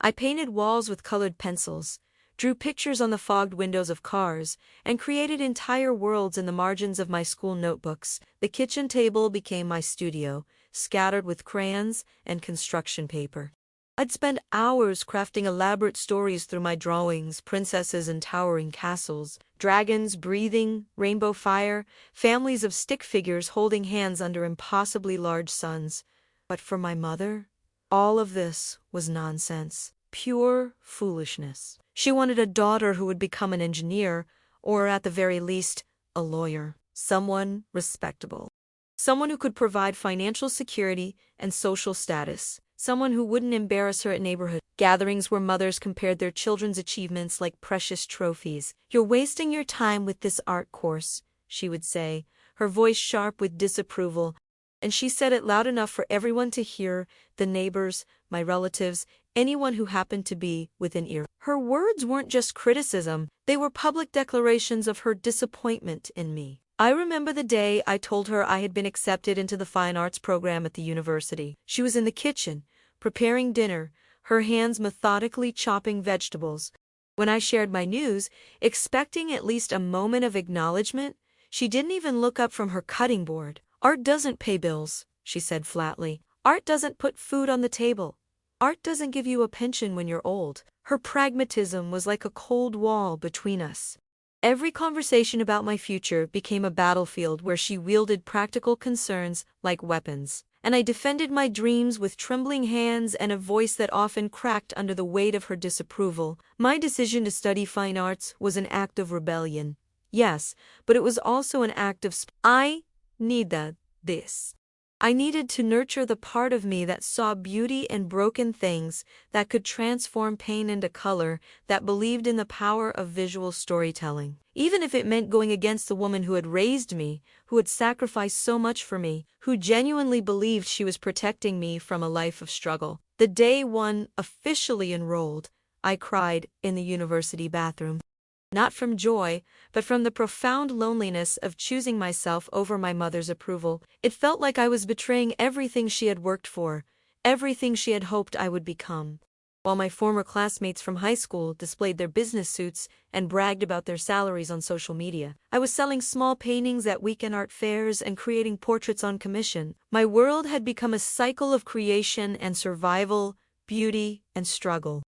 I painted walls with colored pencils, drew pictures on the fogged windows of cars, and created entire worlds in the margins of my school notebooks. The kitchen table became my studio, scattered with crayons and construction paper. I'd spend hours crafting elaborate stories through my drawings: princesses and towering castles, dragons breathing rainbow fire, families of stick figures holding hands under impossibly large suns. But for my mother, all of this was nonsense, pure foolishness. She wanted a daughter who would become an engineer, or at the very least, a lawyer, someone respectable. Someone who could provide financial security and social status. Someone who wouldn't embarrass her at neighborhood gatherings where mothers compared their children's achievements like precious trophies. "You're wasting your time with this art course," she would say, her voice sharp with disapproval. And she said it loud enough for everyone to hear: the neighbors, my relatives, anyone who happened to be within ear. Her words weren't just criticism, they were public declarations of her disappointment in me. I remember the day I told her I had been accepted into the fine arts program at the university. She was in the kitchen, preparing dinner, her hands methodically chopping vegetables. When I shared my news, expecting at least a moment of acknowledgement, she didn't even look up from her cutting board. "Art doesn't pay bills," she said flatly. "Art doesn't put food on the table. Art doesn't give you a pension when you're old." Her pragmatism was like a cold wall between us. Every conversation about my future became a battlefield where she wielded practical concerns like weapons, and I defended my dreams with trembling hands and a voice that often cracked under the weight of her disapproval. My decision to study fine arts was an act of rebellion. Yes, but it was also an act of I needed this. I needed to nurture the part of me that saw beauty in broken things, that could transform pain into color, that believed in the power of visual storytelling. Even if it meant going against the woman who had raised me, who had sacrificed so much for me, who genuinely believed she was protecting me from a life of struggle. The day one officially enrolled, I cried in the university bathroom. Not from joy, but from the profound loneliness of choosing myself over my mother's approval. It felt like I was betraying everything she had worked for, everything she had hoped I would become. While my former classmates from high school displayed their business suits and bragged about their salaries on social media, I was selling small paintings at weekend art fairs and creating portraits on commission. My world had become a cycle of creation and survival, beauty and struggle.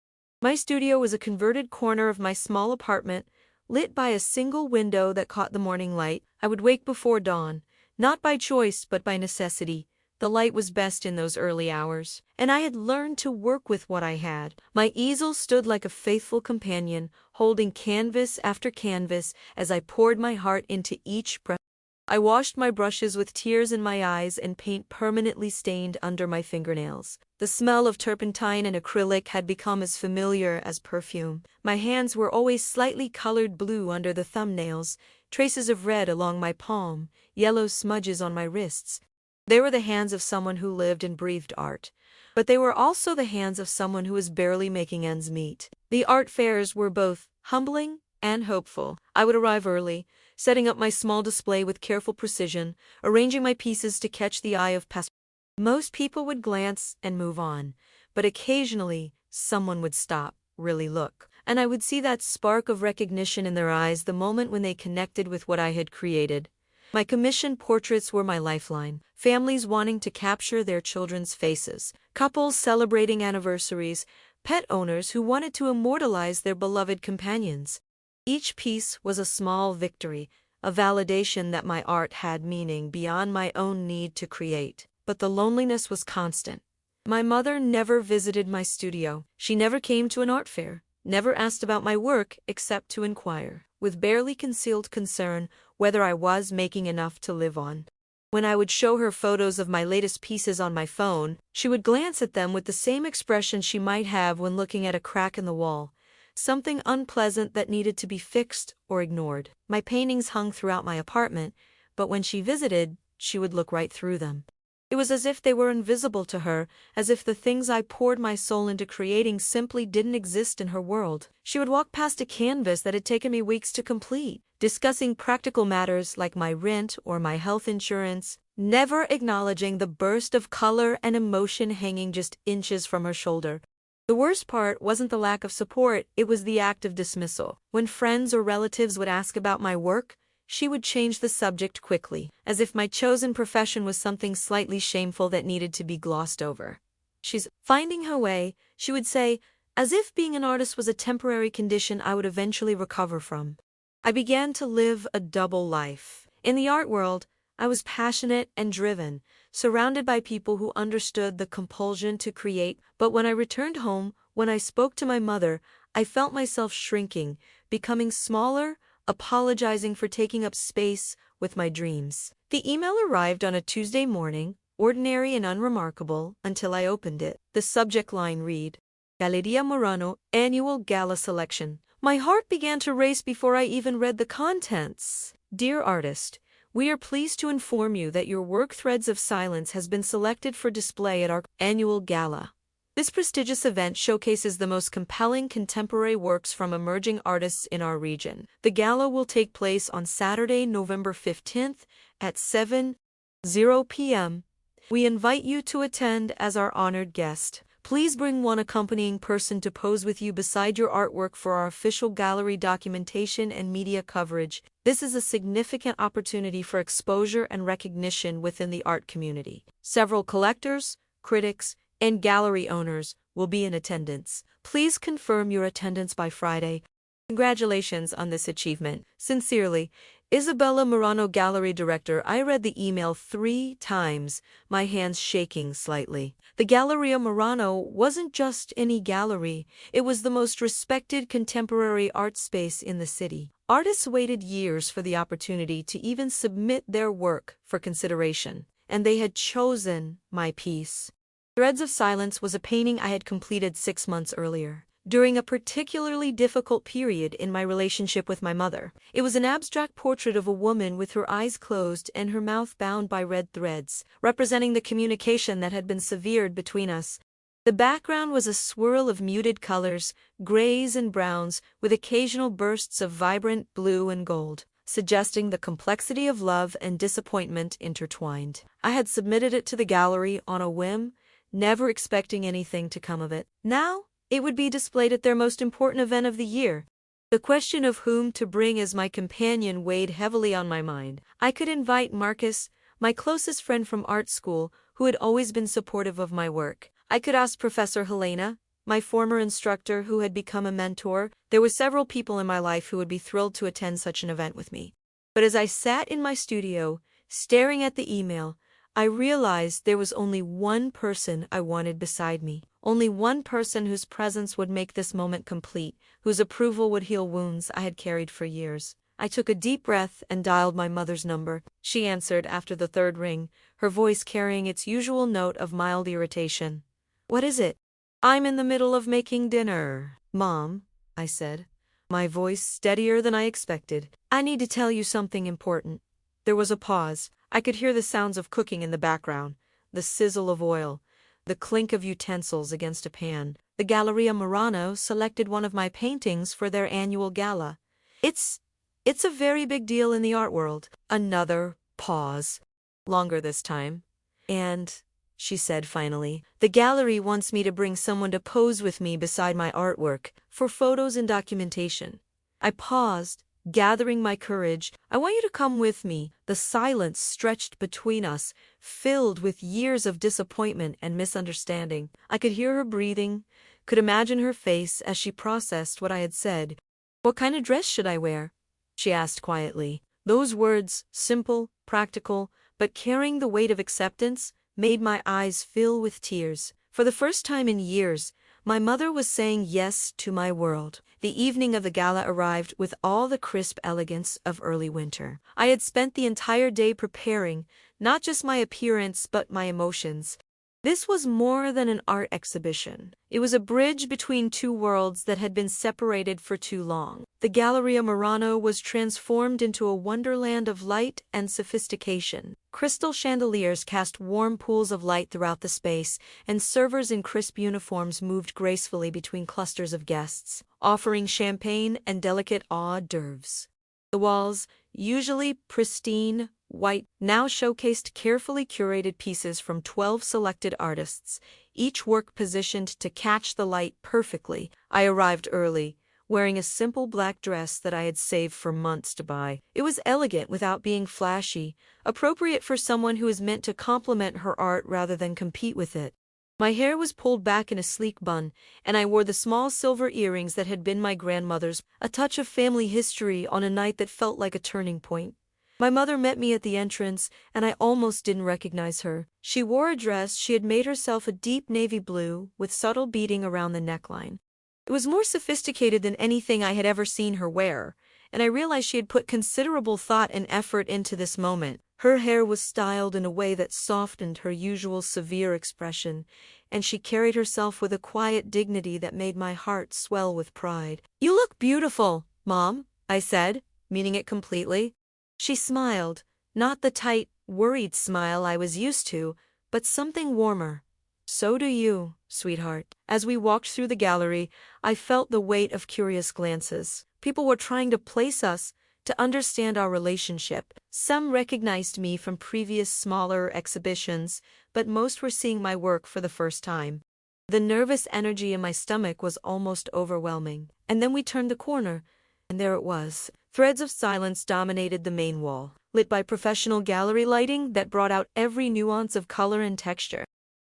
My studio was a converted corner of my small apartment, lit by a single window that caught the morning light. I would wake before dawn, not by choice but by necessity. The light was best in those early hours, and I had learned to work with what I had. My easel stood like a faithful companion, holding canvas after canvas as I poured my heart into each brush. I washed my brushes with tears in my eyes and paint permanently stained under my fingernails. The smell of turpentine and acrylic had become as familiar as perfume. My hands were always slightly colored blue under the thumbnails, traces of red along my palm, yellow smudges on my wrists. They were the hands of someone who lived and breathed art, but they were also the hands of someone who was barely making ends meet. The art fairs were both humbling and hopeful. I would arrive early, setting up my small display with careful precision, arranging my pieces to catch the eye of passers. Most people would glance and move on, but occasionally someone would stop, really look, and I would see that spark of recognition in their eyes the moment when they connected with what I had created. My commissioned portraits were my lifeline. Families wanting to capture their children's faces, couples celebrating anniversaries, pet owners who wanted to immortalize their beloved companions. Each piece was a small victory, a validation that my art had meaning beyond my own need to create. But the loneliness was constant. My mother never visited my studio. She never came to an art fair, never asked about my work except to inquire, with barely concealed concern, whether I was making enough to live on. When I would show her photos of my latest pieces on my phone, she would glance at them with the same expression she might have when looking at a crack in the wall. Something unpleasant that needed to be fixed or ignored. My paintings hung throughout my apartment, but when she visited, she would look right through them. It was as if they were invisible to her, as if the things I poured my soul into creating simply didn't exist in her world. She would walk past a canvas that had taken me weeks to complete, discussing practical matters like my rent or my health insurance, never acknowledging the burst of color and emotion hanging just inches from her shoulder. The worst part wasn't the lack of support, it was the act of dismissal. When friends or relatives would ask about my work, she would change the subject quickly, as if my chosen profession was something slightly shameful that needed to be glossed over. She's finding her way, she would say, as if being an artist was a temporary condition I would eventually recover from. I began to live a double life. In the art world, I was passionate and driven, surrounded by people who understood the compulsion to create, but when I returned home, when I spoke to my mother, I felt myself shrinking, becoming smaller, apologizing for taking up space with my dreams. The email arrived on a Tuesday morning, ordinary and unremarkable, until I opened it. The subject line read, Galeria Murano Annual Gala Selection. My heart began to race before I even read the contents. Dear artist, we are pleased to inform you that your work Threads of Silence has been selected for display at our annual gala. This prestigious event showcases the most compelling contemporary works from emerging artists in our region. The gala will take place on Saturday, November 15th at 7:00 p.m. We invite you to attend as our honored guest. Please bring one accompanying person to pose with you beside your artwork for our official gallery documentation and media coverage. This is a significant opportunity for exposure and recognition within the art community. Several collectors, critics, and gallery owners will be in attendance. Please confirm your attendance by Friday. Congratulations on this achievement. Sincerely, Isabella Murano, Gallery Director. I read the email 3 times, my hands shaking slightly. The Galleria Murano wasn't just any gallery, it was the most respected contemporary art space in the city. Artists waited years for the opportunity to even submit their work for consideration, and they had chosen my piece. Threads of Silence was a painting I had completed 6 months earlier, during a particularly difficult period in my relationship with my mother. It was an abstract portrait of a woman with her eyes closed and her mouth bound by red threads, representing the communication that had been severed between us. The background was a swirl of muted colors, grays and browns, with occasional bursts of vibrant blue and gold, suggesting the complexity of love and disappointment intertwined. I had submitted it to the gallery on a whim, never expecting anything to come of it. Now, it would be displayed at their most important event of the year. The question of whom to bring as my companion weighed heavily on my mind. I could invite Marcus, my closest friend from art school, who had always been supportive of my work. I could ask Professor Helena, my former instructor who had become a mentor. There were several people in my life who would be thrilled to attend such an event with me. But as I sat in my studio, staring at the email, I realized there was only one person I wanted beside me. Only one person whose presence would make this moment complete, whose approval would heal wounds I had carried for years. I took a deep breath and dialed my mother's number. She answered after the third ring, her voice carrying its usual note of mild irritation. What is it? I'm in the middle of making dinner. Mom, I said, my voice steadier than I expected. I need to tell you something important. There was a pause. I could hear the sounds of cooking in the background, the sizzle of oil, the clink of utensils against a pan. The Galleria Murano selected one of my paintings for their annual gala. It's a very big deal in the art world. Another pause. Longer this time. And, she said finally, the gallery wants me to bring someone to pose with me beside my artwork, for photos and documentation. I paused, gathering my courage. I want you to come with me. The silence stretched between us, filled with years of disappointment and misunderstanding. I could hear her breathing, could imagine her face as she processed what I had said. What kind of dress should I wear? She asked quietly. Those words, simple, practical, but carrying the weight of acceptance, made my eyes fill with tears. For the first time in years, my mother was saying yes to my world. The evening of the gala arrived with all the crisp elegance of early winter. I had spent the entire day preparing, not just my appearance but my emotions. This was more than an art exhibition. It was a bridge between two worlds that had been separated for too long. The Galleria Murano was transformed into a wonderland of light and sophistication. Crystal chandeliers cast warm pools of light throughout the space, and servers in crisp uniforms moved gracefully between clusters of guests, offering champagne and delicate hors d'oeuvres. The walls, usually pristine, white, now showcased carefully curated pieces from 12 selected artists, each work positioned to catch the light perfectly. I arrived early, wearing a simple black dress that I had saved for months to buy. It was elegant without being flashy, appropriate for someone who is meant to complement her art rather than compete with it. My hair was pulled back in a sleek bun, and I wore the small silver earrings that had been my grandmother's, a touch of family history on a night that felt like a turning point. My mother met me at the entrance, and I almost didn't recognize her. She wore a dress she had made herself, a deep navy blue, with subtle beading around the neckline. It was more sophisticated than anything I had ever seen her wear, and I realized she had put considerable thought and effort into this moment. Her hair was styled in a way that softened her usual severe expression, and she carried herself with a quiet dignity that made my heart swell with pride. "You look beautiful, Mom," I said, meaning it completely. She smiled, not the tight, worried smile I was used to, but something warmer. "So do you, sweetheart." As we walked through the gallery, I felt the weight of curious glances. People were trying to place us, to understand our relationship. Some recognized me from previous smaller exhibitions, but most were seeing my work for the first time. The nervous energy in my stomach was almost overwhelming. And then we turned the corner, and there it was. Threads of silence dominated the main wall, lit by professional gallery lighting that brought out every nuance of color and texture.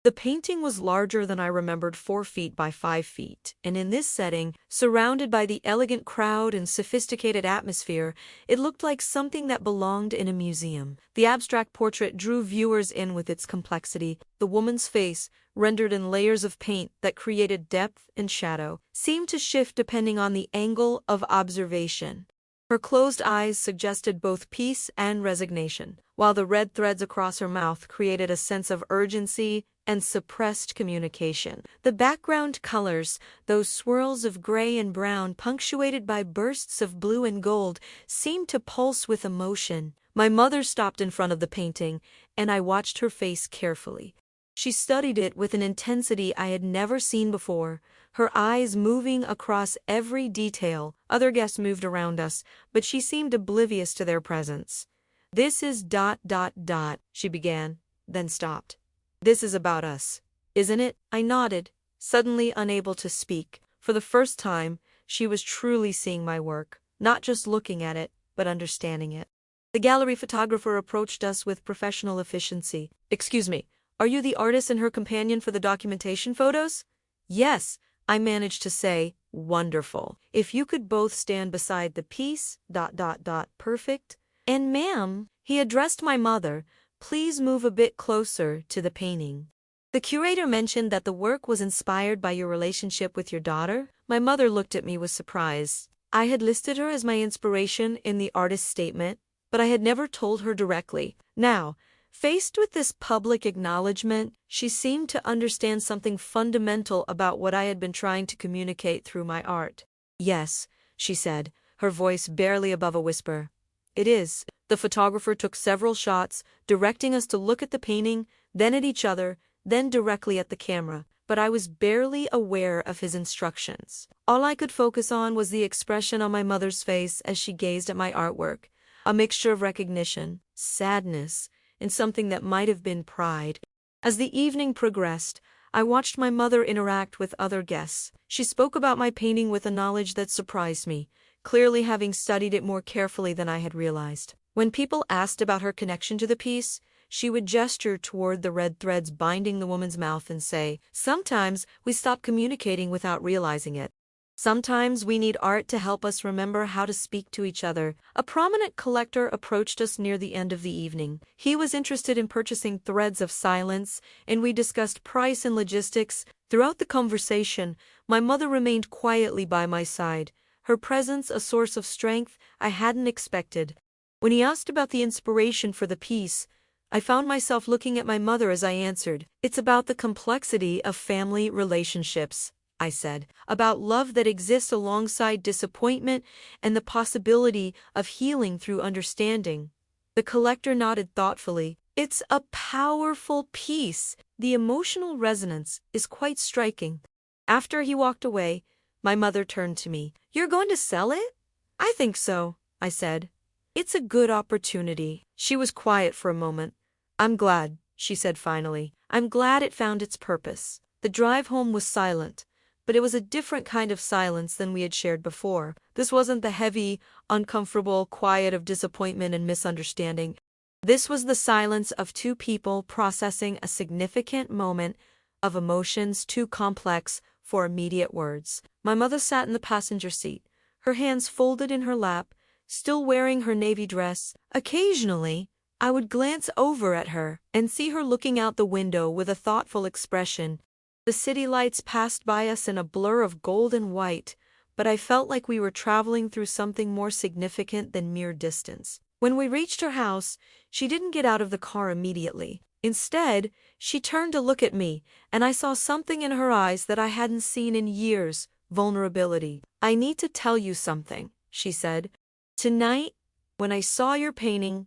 The painting was larger than I remembered, 4 feet by 5 feet, and in this setting, surrounded by the elegant crowd and sophisticated atmosphere, it looked like something that belonged in a museum. The abstract portrait drew viewers in with its complexity. The woman's face, rendered in layers of paint that created depth and shadow, seemed to shift depending on the angle of observation. Her closed eyes suggested both peace and resignation, while the red threads across her mouth created a sense of urgency and suppressed communication. The background colors, those swirls of gray and brown punctuated by bursts of blue and gold, seemed to pulse with emotion. My mother stopped in front of the painting, and I watched her face carefully. She studied it with an intensity I had never seen before, her eyes moving across every detail. Other guests moved around us, but she seemed oblivious to their presence. "This is ... she began, then stopped. "This is about us, isn't it?" I nodded, suddenly unable to speak. For the first time, she was truly seeing my work, not just looking at it, but understanding it. The gallery photographer approached us with professional efficiency. "Excuse me, are you the artist and her companion for the documentation photos?" "Yes," I managed to say. "Wonderful. If you could both stand beside the piece, ... perfect." "And ma'am," he addressed my mother, "please move a bit closer to the painting. The curator mentioned that the work was inspired by your relationship with your daughter." My mother looked at me with surprise. I had listed her as my inspiration in the artist's statement, but I had never told her directly. Now, faced with this public acknowledgement, she seemed to understand something fundamental about what I had been trying to communicate through my art. "Yes," she said, her voice barely above a whisper. "It is." The photographer took several shots, directing us to look at the painting, then at each other, then directly at the camera, but I was barely aware of his instructions. All I could focus on was the expression on my mother's face as she gazed at my artwork, a mixture of recognition, sadness, and something that might have been pride. As the evening progressed, I watched my mother interact with other guests. She spoke about my painting with a knowledge that surprised me, clearly having studied it more carefully than I had realized. When people asked about her connection to the piece, she would gesture toward the red threads binding the woman's mouth and say, "Sometimes we stop communicating without realizing it. Sometimes we need art to help us remember how to speak to each other." A prominent collector approached us near the end of the evening. He was interested in purchasing Threads of Silence, and we discussed price and logistics. Throughout the conversation, my mother remained quietly by my side, her presence a source of strength I hadn't expected. When he asked about the inspiration for the piece, I found myself looking at my mother as I answered. "It's about the complexity of family relationships," I said, "about love that exists alongside disappointment and the possibility of healing through understanding." The collector nodded thoughtfully. "It's a powerful piece. The emotional resonance is quite striking." After he walked away, my mother turned to me. "You're going to sell it?" "I think so," I said. It's a good opportunity. She was quiet for a moment. I'm glad, she said finally. I'm glad it found its purpose. The drive home was silent, but it was a different kind of silence than we had shared before. This wasn't the heavy, uncomfortable quiet of disappointment and misunderstanding. This was the silence of two people processing a significant moment of emotions too complex for immediate words. My mother sat in the passenger seat, her hands folded in her lap, still wearing her navy dress. Occasionally, I would glance over at her and see her looking out the window with a thoughtful expression. The city lights passed by us in a blur of gold and white, but I felt like we were traveling through something more significant than mere distance. When we reached her house, she didn't get out of the car immediately. Instead, she turned to look at me, and I saw something in her eyes that I hadn't seen in years: vulnerability. I need to tell you something, she said. Tonight, when I saw your painting,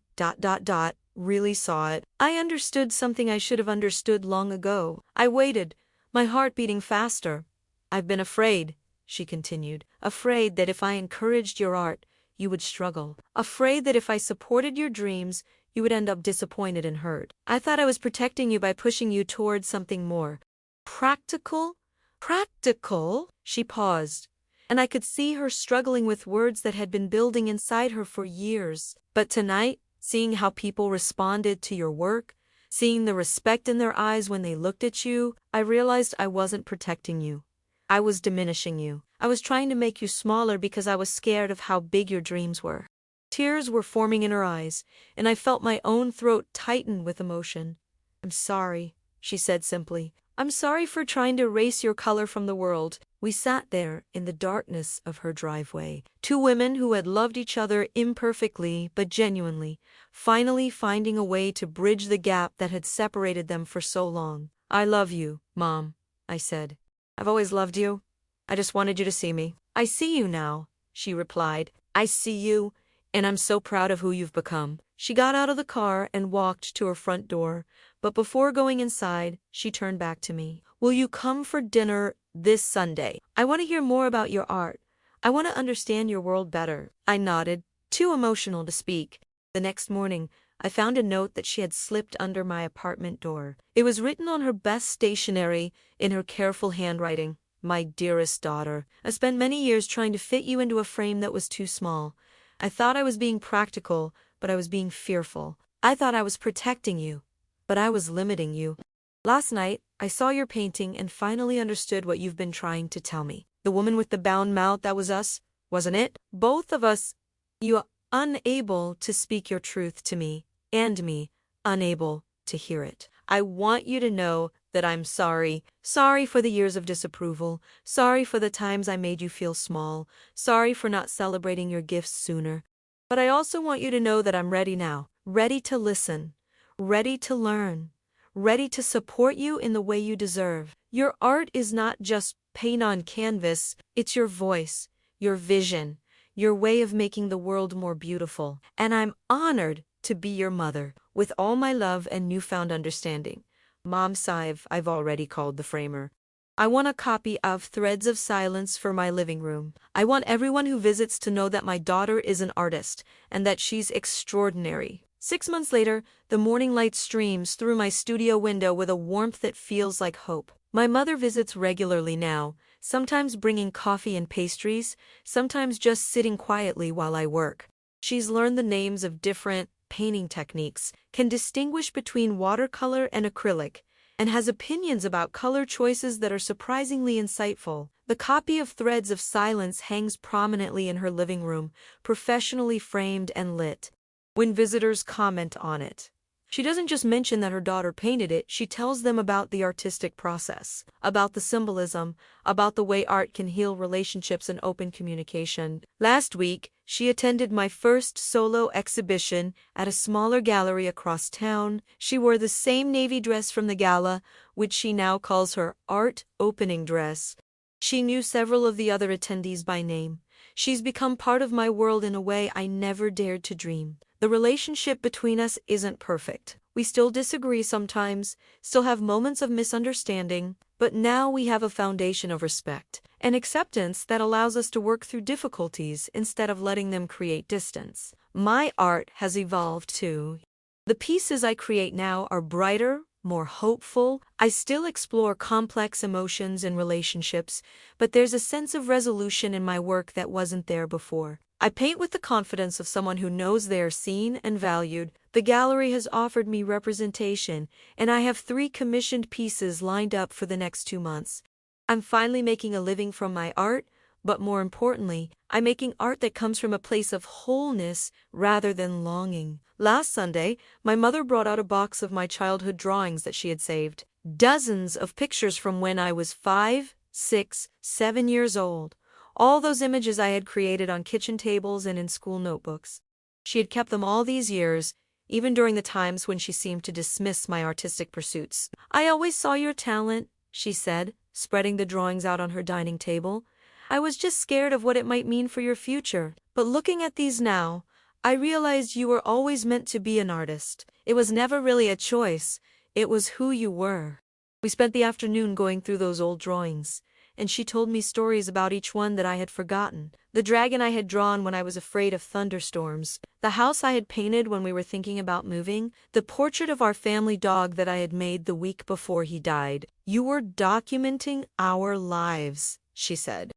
really saw it, I understood something I should have understood long ago. I waited, my heart beating faster. I've been afraid, she continued, afraid that if I encouraged your art, you would struggle. Afraid that if I supported your dreams, you would end up disappointed and hurt. I thought I was protecting you by pushing you towards something more practical. Practical? She paused, and I could see her struggling with words that had been building inside her for years. But tonight, seeing how people responded to your work, seeing the respect in their eyes when they looked at you, I realized I wasn't protecting you. I was diminishing you. I was trying to make you smaller because I was scared of how big your dreams were. Tears were forming in her eyes, and I felt my own throat tighten with emotion. I'm sorry, she said simply. I'm sorry for trying to erase your color from the world. We sat there in the darkness of her driveway, two women who had loved each other imperfectly but genuinely, finally finding a way to bridge the gap that had separated them for so long. I love you, Mom, I said. I've always loved you. I just wanted you to see me. I see you now, she replied. I see you, and I'm so proud of who you've become. She got out of the car and walked to her front door, but before going inside, she turned back to me. Will you come for dinner this Sunday? I want to hear more about your art. I want to understand your world better. I nodded, too emotional to speak. The next morning, I found a note that she had slipped under my apartment door. It was written on her best stationery, in her careful handwriting. My dearest daughter, I spent many years trying to fit you into a frame that was too small. I thought I was being practical, but I was being fearful. I thought I was protecting you, but I was limiting you. Last night, I saw your painting and finally understood what you've been trying to tell me. The woman with the bound mouth, that was us, wasn't it? Both of us. You unable to speak your truth to me, and me, unable to hear it. I want you to know that I'm sorry. Sorry for the years of disapproval. Sorry for the times I made you feel small. Sorry for not celebrating your gifts sooner. But I also want you to know that I'm ready now. Ready to listen. Ready to learn. Ready to support you in the way you deserve. Your art is not just paint on canvas. It's your voice, your vision, your way of making the world more beautiful. And I'm honored to be your mother, with all my love and newfound understanding. Mom Sive, I've already called the framer. I want a copy of Threads of Silence for my living room. I want everyone who visits to know that my daughter is an artist, and that she's extraordinary. 6 months later, the morning light streams through my studio window with a warmth that feels like hope. My mother visits regularly now, sometimes bringing coffee and pastries, sometimes just sitting quietly while I work. She's learned the names of different painting techniques, can distinguish between watercolor and acrylic, and has opinions about color choices that are surprisingly insightful. The copy of Threads of Silence hangs prominently in her living room, professionally framed and lit. When visitors comment on it, she doesn't just mention that her daughter painted it, she tells them about the artistic process, about the symbolism, about the way art can heal relationships and open communication. Last week, she attended my first solo exhibition at a smaller gallery across town. She wore the same navy dress from the gala, which she now calls her art opening dress. She knew several of the other attendees by name. She's become part of my world in a way I never dared to dream. The relationship between us isn't perfect. We still disagree sometimes, still have moments of misunderstanding, but now we have a foundation of respect and acceptance that allows us to work through difficulties instead of letting them create distance. My art has evolved too. The pieces I create now are brighter, more hopeful. I still explore complex emotions and relationships, but there's a sense of resolution in my work that wasn't there before. I paint with the confidence of someone who knows they are seen and valued. The gallery has offered me representation, and I have 3 commissioned pieces lined up for the next 2 months. I'm finally making a living from my art, but more importantly, I'm making art that comes from a place of wholeness rather than longing. Last Sunday, my mother brought out a box of my childhood drawings that she had saved. Dozens of pictures from when I was 5, 6, 7 years old. All those images I had created on kitchen tables and in school notebooks. She had kept them all these years, even during the times when she seemed to dismiss my artistic pursuits. "I always saw your talent," she said, spreading the drawings out on her dining table. "I was just scared of what it might mean for your future. But looking at these now, I realized you were always meant to be an artist. It was never really a choice, it was who you were." We spent the afternoon going through those old drawings, and she told me stories about each one that I had forgotten. The dragon I had drawn when I was afraid of thunderstorms, the house I had painted when we were thinking about moving, the portrait of our family dog that I had made the week before he died. "You were documenting our lives," she said.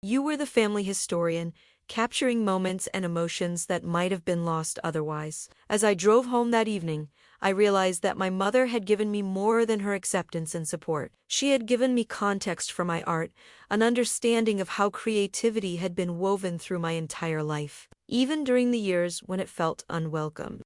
"You were the family historian, capturing moments and emotions that might have been lost otherwise." As I drove home that evening, I realized that my mother had given me more than her acceptance and support. She had given me context for my art, an understanding of how creativity had been woven through my entire life, even during the years when it felt unwelcome.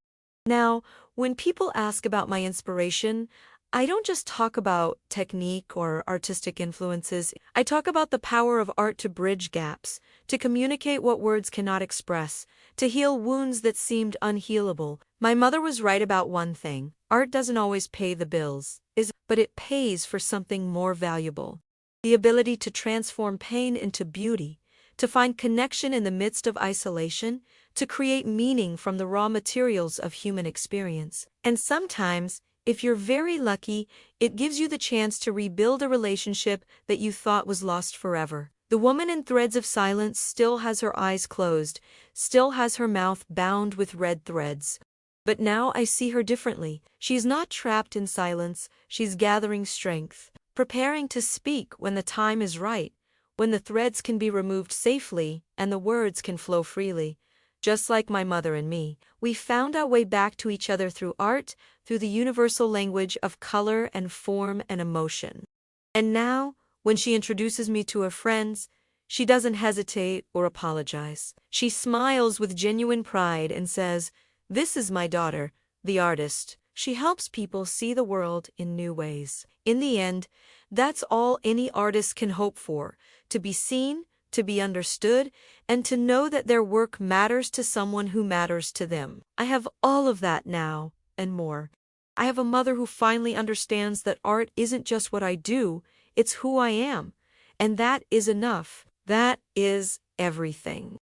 Now, when people ask about my inspiration, I don't just talk about technique or artistic influences. I talk about the power of art to bridge gaps, to communicate what words cannot express, to heal wounds that seemed unhealable. My mother was right about one thing: art doesn't always pay the bills, but it pays for something more valuable. The ability to transform pain into beauty, to find connection in the midst of isolation, to create meaning from the raw materials of human experience. And sometimes, if you're very lucky, it gives you the chance to rebuild a relationship that you thought was lost forever. The woman in Threads of Silence still has her eyes closed, still has her mouth bound with red threads. But now I see her differently. She's not trapped in silence, she's gathering strength, preparing to speak when the time is right, when the threads can be removed safely and the words can flow freely. Just like my mother and me, we found our way back to each other through art, through the universal language of color and form and emotion. And now, when she introduces me to her friends, she doesn't hesitate or apologize. She smiles with genuine pride and says, "This is my daughter, the artist." She helps people see the world in new ways. In the end, that's all any artist can hope for: to be seen, to be understood, and to know that their work matters to someone who matters to them. I have all of that now, and more. I have a mother who finally understands that art isn't just what I do, it's who I am. And that is enough. That is everything.